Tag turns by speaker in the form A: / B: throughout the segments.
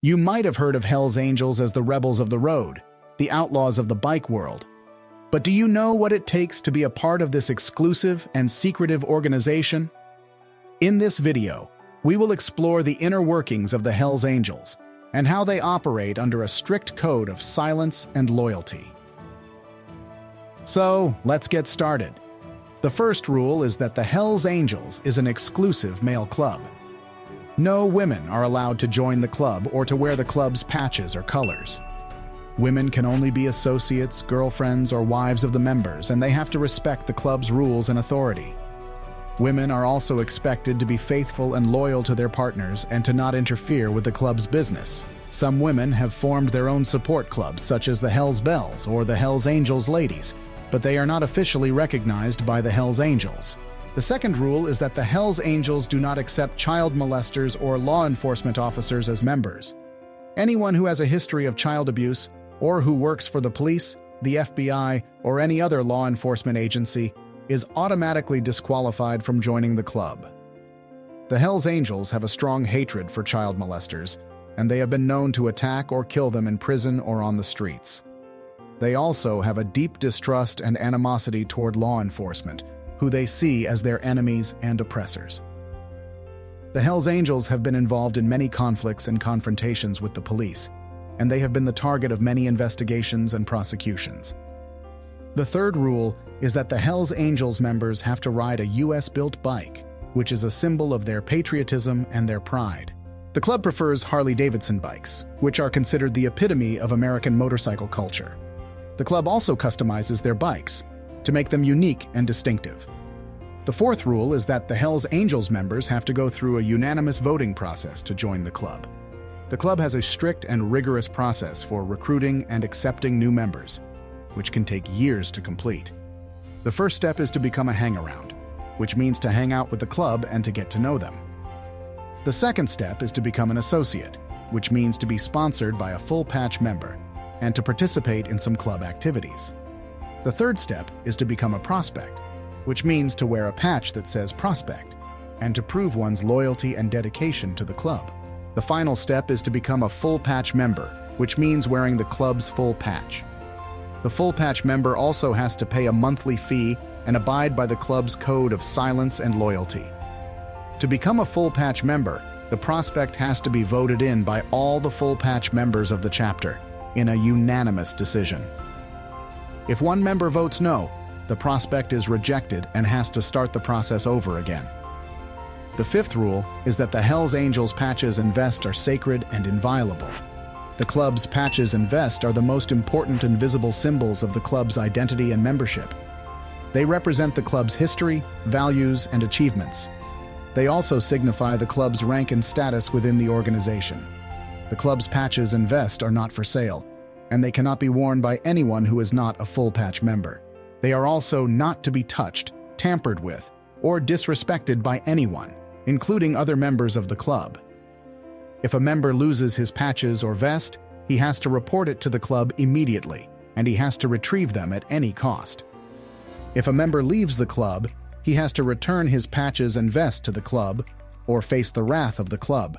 A: You might have heard of Hell's Angels as the rebels of the road, the outlaws of the bike world. But do you know what it takes to be a part of this exclusive and secretive organization? In this video, we will explore the inner workings of the Hell's Angels and how they operate under a strict code of silence and loyalty. So, let's get started. The first rule is that the Hell's Angels is an exclusive male club. No women are allowed to join the club or to wear the club's patches or colors. Women can only be associates, girlfriends, or wives of the members, and they have to respect the club's rules and authority. Women are also expected to be faithful and loyal to their partners and to not interfere with the club's business. Some women have formed their own support clubs, such as the Hell's Bells or the Hell's Angels Ladies, but they are not officially recognized by the Hell's Angels. The second rule is that the Hell's Angels do not accept child molesters or law enforcement officers as members. Anyone who has a history of child abuse or who works for the police, the FBI, or any other law enforcement agency is automatically disqualified from joining the club. The Hell's Angels have a strong hatred for child molesters, and they have been known to attack or kill them in prison or on the streets. They also have a deep distrust and animosity toward law enforcement, who they see as their enemies and oppressors. The Hell's Angels have been involved in many conflicts and confrontations with the police, and they have been the target of many investigations and prosecutions. The third rule is that the Hell's Angels members have to ride a US-built bike, which is a symbol of their patriotism and their pride. The club prefers Harley-Davidson bikes, which are considered the epitome of American motorcycle culture. The club also customizes their bikes to make them unique and distinctive. The fourth rule is that the Hell's Angels members have to go through a unanimous voting process to join the club. The club has a strict and rigorous process for recruiting and accepting new members, which can take years to complete. The first step is to become a hangaround, which means to hang out with the club and to get to know them. The second step is to become an associate, which means to be sponsored by a full-patch member and to participate in some club activities. The third step is to become a prospect, which means to wear a patch that says prospect and to prove one's loyalty and dedication to the club. The final step is to become a full-patch member, which means wearing the club's full patch. The full-patch member also has to pay a monthly fee and abide by the club's code of silence and loyalty. To become a full-patch member, the prospect has to be voted in by all the full-patch members of the chapter in a unanimous decision. If one member votes no, the prospect is rejected and has to start the process over again. The fifth rule is that the Hell's Angels patches and vest are sacred and inviolable. The club's patches and vest are the most important and visible symbols of the club's identity and membership. They represent the club's history, values, and achievements. They also signify the club's rank and status within the organization. The club's patches and vest are not for sale, and they cannot be worn by anyone who is not a full-patch member. They are also not to be touched, tampered with, or disrespected by anyone, including other members of the club. If a member loses his patches or vest, he has to report it to the club immediately, and he has to retrieve them at any cost. If a member leaves the club, he has to return his patches and vest to the club or face the wrath of the club.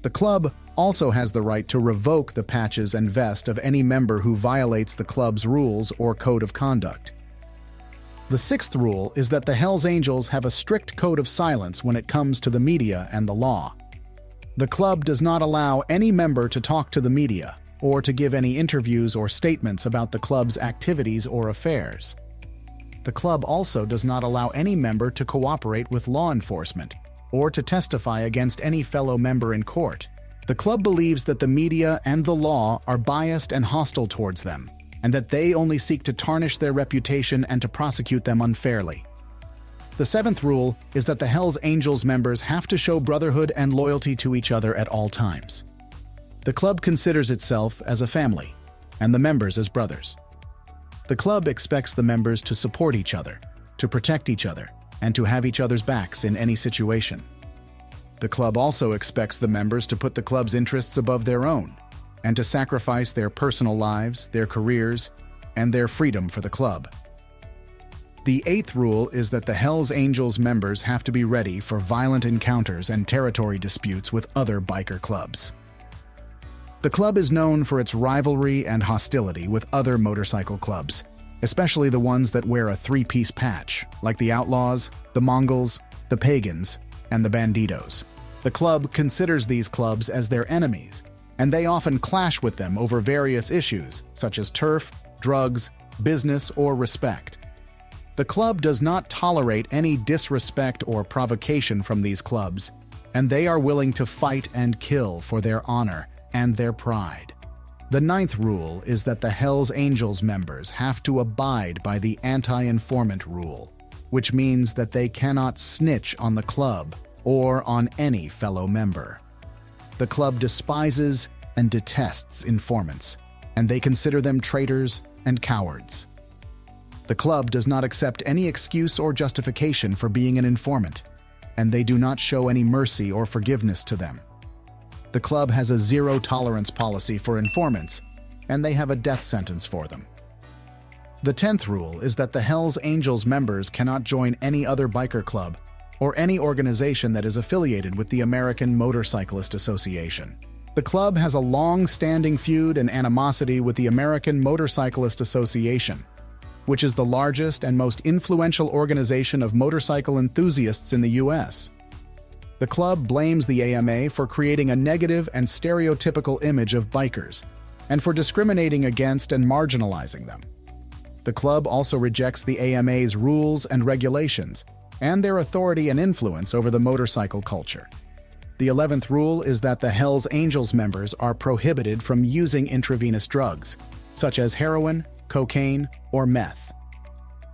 A: The club also has the right to revoke the patches and vest of any member who violates the club's rules or code of conduct. The sixth rule is that the Hell's Angels have a strict code of silence when it comes to the media and the law. The club does not allow any member to talk to the media or to give any interviews or statements about the club's activities or affairs. The club also does not allow any member to cooperate with law enforcement or to testify against any fellow member in court. The club believes that the media and the law are biased and hostile towards them, and that they only seek to tarnish their reputation and to prosecute them unfairly. The seventh rule is that the Hell's Angels members have to show brotherhood and loyalty to each other at all times. The club considers itself as a family, and the members as brothers. The club expects the members to support each other, to protect each other, and to have each other's backs in any situation. The club also expects the members to put the club's interests above their own, and to sacrifice their personal lives, their careers, and their freedom for the club. The eighth rule is that the Hell's Angels members have to be ready for violent encounters and territory disputes with other biker clubs. The club is known for its rivalry and hostility with other motorcycle clubs, especially the ones that wear a three-piece patch, like the Outlaws, the Mongols, the Pagans, and the Bandidos. The club considers these clubs as their enemies, and they often clash with them over various issues, such as turf, drugs, business, or respect. The club does not tolerate any disrespect or provocation from these clubs, and they are willing to fight and kill for their honor and their pride. The 9th rule is that the Hells Angels members have to abide by the anti-informant rule, which means that they cannot snitch on the club or on any fellow member. The club despises and detests informants, and they consider them traitors and cowards. The club does not accept any excuse or justification for being an informant, and they do not show any mercy or forgiveness to them. The club has a zero-tolerance policy for informants, and they have a death sentence for them. The 10th rule is that the Hells Angels members cannot join any other biker club or any organization that is affiliated with the American Motorcyclist Association. The club has a long-standing feud and animosity with the American Motorcyclist Association, which is the largest and most influential organization of motorcycle enthusiasts in the U.S. The club blames the AMA for creating a negative and stereotypical image of bikers, and for discriminating against and marginalizing them. The club also rejects the AMA's rules and regulations, and their authority and influence over the motorcycle culture. The 11th rule is that the Hells Angels members are prohibited from using intravenous drugs, such as heroin, cocaine, or meth.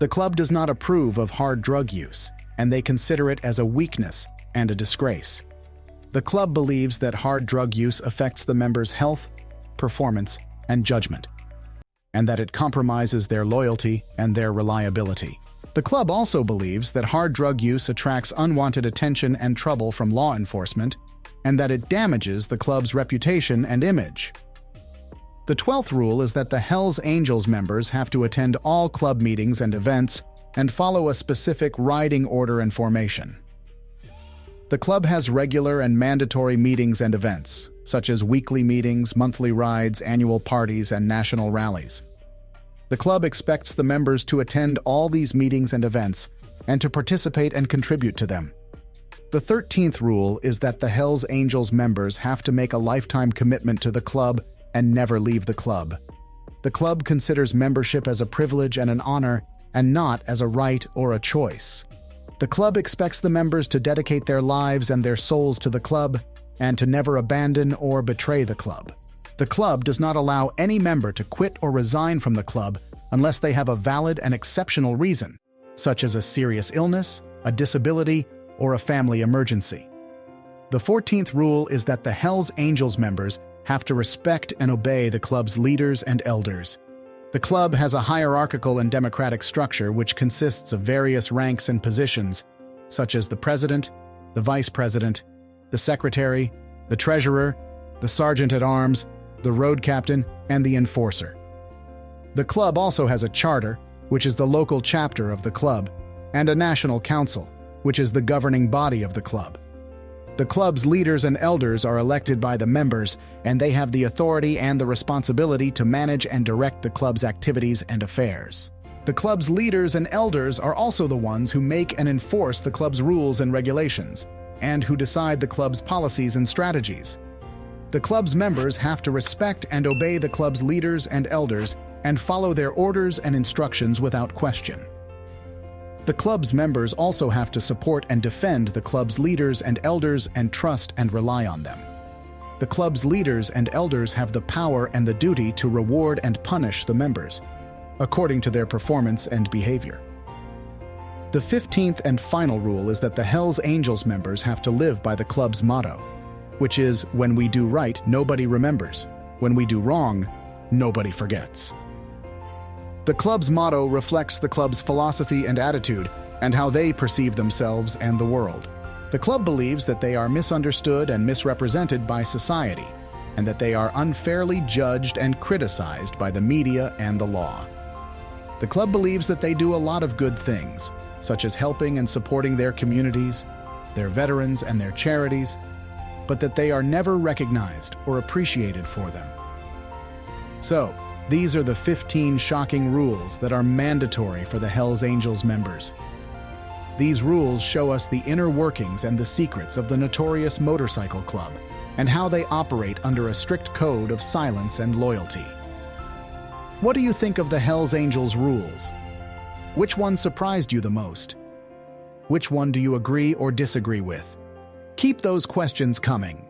A: The club does not approve of hard drug use, and they consider it as a weakness and a disgrace. The club believes that hard drug use affects the members' health, performance, and judgment, and that it compromises their loyalty and their reliability. The club also believes that hard drug use attracts unwanted attention and trouble from law enforcement, and that it damages the club's reputation and image. The 12th rule is that the Hells Angels members have to attend all club meetings and events and follow a specific riding order and formation. The club has regular and mandatory meetings and events, such as weekly meetings, monthly rides, annual parties, and national rallies. The club expects the members to attend all these meetings and events and to participate and contribute to them. The 13th rule is that the Hells Angels members have to make a lifetime commitment to the club and never leave the club. The club considers membership as a privilege and an honor, and not as a right or a choice. The club expects the members to dedicate their lives and their souls to the club, and to never abandon or betray the club. The club does not allow any member to quit or resign from the club unless they have a valid and exceptional reason, such as a serious illness, a disability, or a family emergency. The 14th rule is that the Hells Angels members have to respect and obey the club's leaders and elders. The club has a hierarchical and democratic structure which consists of various ranks and positions, such as the president, the vice president, the secretary, the treasurer, the sergeant-at-arms, the road captain, and the enforcer. The club also has a charter, which is the local chapter of the club, and a national council, which is the governing body of the club. The club's leaders and elders are elected by the members, and they have the authority and the responsibility to manage and direct the club's activities and affairs. The club's leaders and elders are also the ones who make and enforce the club's rules and regulations, and who decide the club's policies and strategies. The club's members have to respect and obey the club's leaders and elders and follow their orders and instructions without question. The club's members also have to support and defend the club's leaders and elders and trust and rely on them. The club's leaders and elders have the power and the duty to reward and punish the members, according to their performance and behavior. The 15th and final rule is that the Hells Angels members have to live by the club's motto, which is, when we do right, nobody remembers. When we do wrong, nobody forgets. The club's motto reflects the club's philosophy and attitude, and how they perceive themselves and the world. The club believes that they are misunderstood and misrepresented by society, and that they are unfairly judged and criticized by the media and the law. The club believes that they do a lot of good things, such as helping and supporting their communities, their veterans and their charities, but that they are never recognized or appreciated for them. So, these are the 15 shocking rules that are mandatory for the Hells Angels members. These rules show us the inner workings and the secrets of the notorious motorcycle club, and how they operate under a strict code of silence and loyalty. What do you think of the Hells Angels rules? Which one surprised you the most? Which one do you agree or disagree with? Keep those questions coming.